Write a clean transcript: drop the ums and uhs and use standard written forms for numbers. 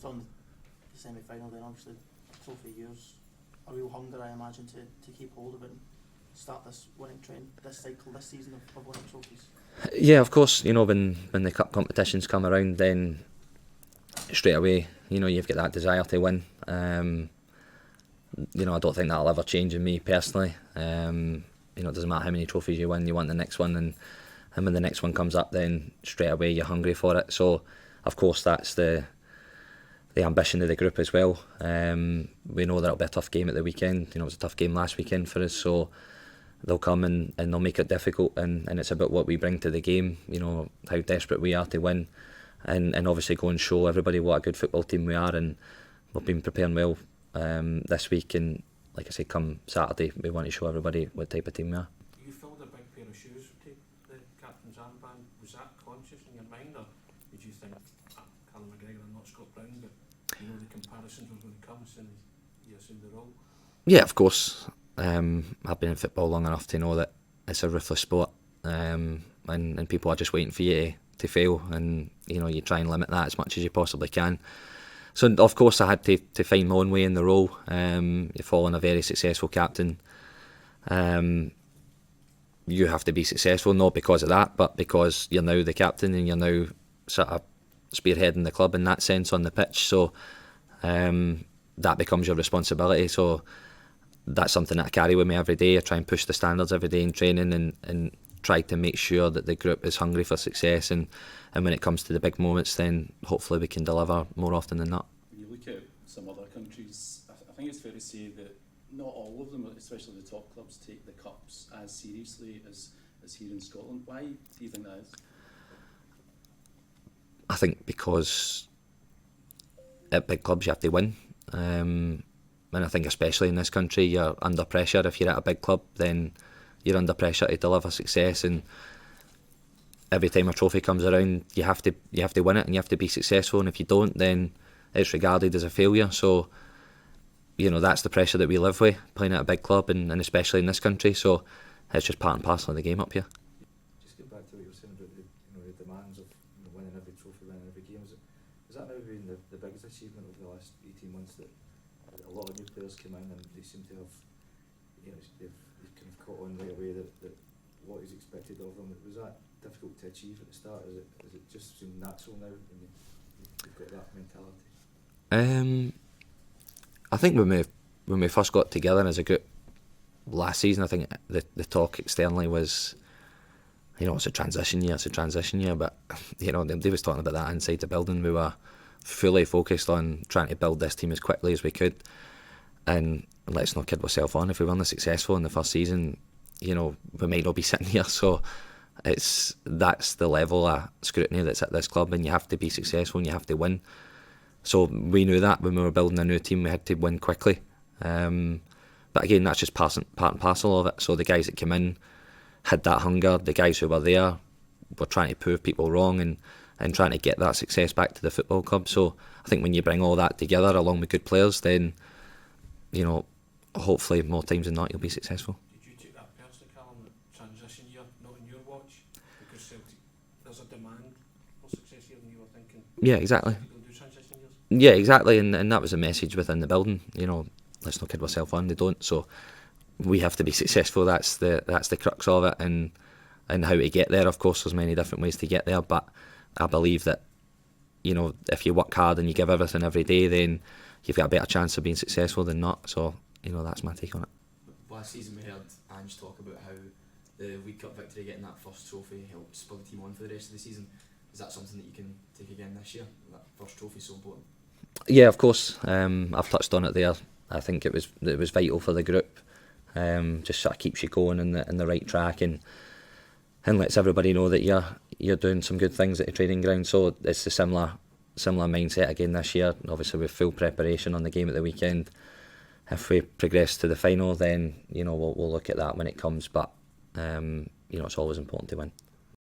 just on the semi-final, then obviously trophy years, a real hunger, I imagine, to keep hold of it and start this winning trend, this cycle, this season of winning trophies. Yeah, of course. When the cup competitions come around, then straight away, you've got that desire to win. I don't think that'll ever change in me personally. It doesn't matter how many trophies you win, you want the next one, and when the next one comes up, then straight away you're hungry for it. So, of course, that's the ambition of the group as well. We know that it'll be a tough game at the weekend. It was a tough game last weekend for us, so they'll come and they'll make it difficult, and it's about what we bring to the game, how desperate we are to win, and obviously go and show everybody what a good football team we are, and we've been preparing well this week, and like I say, come Saturday we want to show everybody what type of team we are. You filled a big pair of shoes to take the captain's armband. Was that conscious in your mind, or did you think, Callum McGregor and not Scott Brown, but the comparisons were going to come as soon as you assumed the role? Yeah, of course. I've been in football long enough to know that it's a ruthless sport, and people are just waiting for you to fail, and you try and limit that as much as you possibly can. So of course I had to find my own way in the role. You're following a very successful captain. You have to be successful, not because of that, but because you're now the captain and you're now sort of spearheading the club in that sense on the pitch. So that becomes your responsibility. So that's something that I carry with me every day. I try and push the standards every day in training, and try to make sure that the group is hungry for success, and when it comes to the big moments, then hopefully we can deliver more often than not. When you look at some other countries, I think it's fair to say that not all of them, especially the top clubs, take the cups as seriously as here in Scotland. Why do you think that is? I think because at big clubs you have to win, and I think especially in this country you're under pressure. If you're at a big club, then you're under pressure to deliver success, and every time a trophy comes around you have to win it, and you have to be successful, and if you don't, then it's regarded as a failure. So that's the pressure that we live with playing at a big club, and especially in this country. So it's just part and parcel of the game up here. Just get back to what you were saying about the demands of winning every trophy, winning every game. Has that now been the biggest achievement over the last 18 months, that a lot of new players came in and they seem to have they've kind of caught on right away that what is expected of them? Was that difficult to achieve at the start? Is it just seemed natural now, and you've got that mentality? I think when we first got together as a group last season, I think the talk externally was, it's a transition year, but they was talking about that inside the building. We were fully focused on trying to build this team as quickly as we could, and let's not kid ourselves on, if we weren't successful in the first season, we might not be sitting here. So that's the level of scrutiny that's at this club, and you have to be successful and you have to win. So we knew that when we were building a new team, we had to win quickly. But again, that's just part and parcel of it. So the guys that came in had that hunger. The guys who were there were trying to prove people wrong, and trying to get that success back to the football club. So I think when you bring all that together along with good players, then hopefully more times than not you'll be successful. Did you take that personally, Callum, the transition year not in your watch, because Celtic, there's a demand for success here, and you were thinking, yeah, exactly. People do transition years? Yeah, exactly, and that was a message within the building. Let's not kid ourselves on, they don't. So we have to be successful. That's the crux of it, and how to get there. Of course, there's many different ways to get there, but I believe that if you work hard and you give everything every day, then you've got a better chance of being successful than not. So that's my take on it. Last season we heard Ange talk about how the League Cup victory, getting that first trophy, helped spur the team on for the rest of the season. Is that something that you can take again this year? That first trophy is so important. Yeah, of course. I've touched on it there. I think it was vital for the group. Just sort of keeps you going in the right track, and lets everybody know that you're doing some good things at the training ground. So it's a similar mindset again this year. Obviously with full preparation on the game at the weekend. If we progress to the final, then we'll look at that when it comes. But it's always important to win.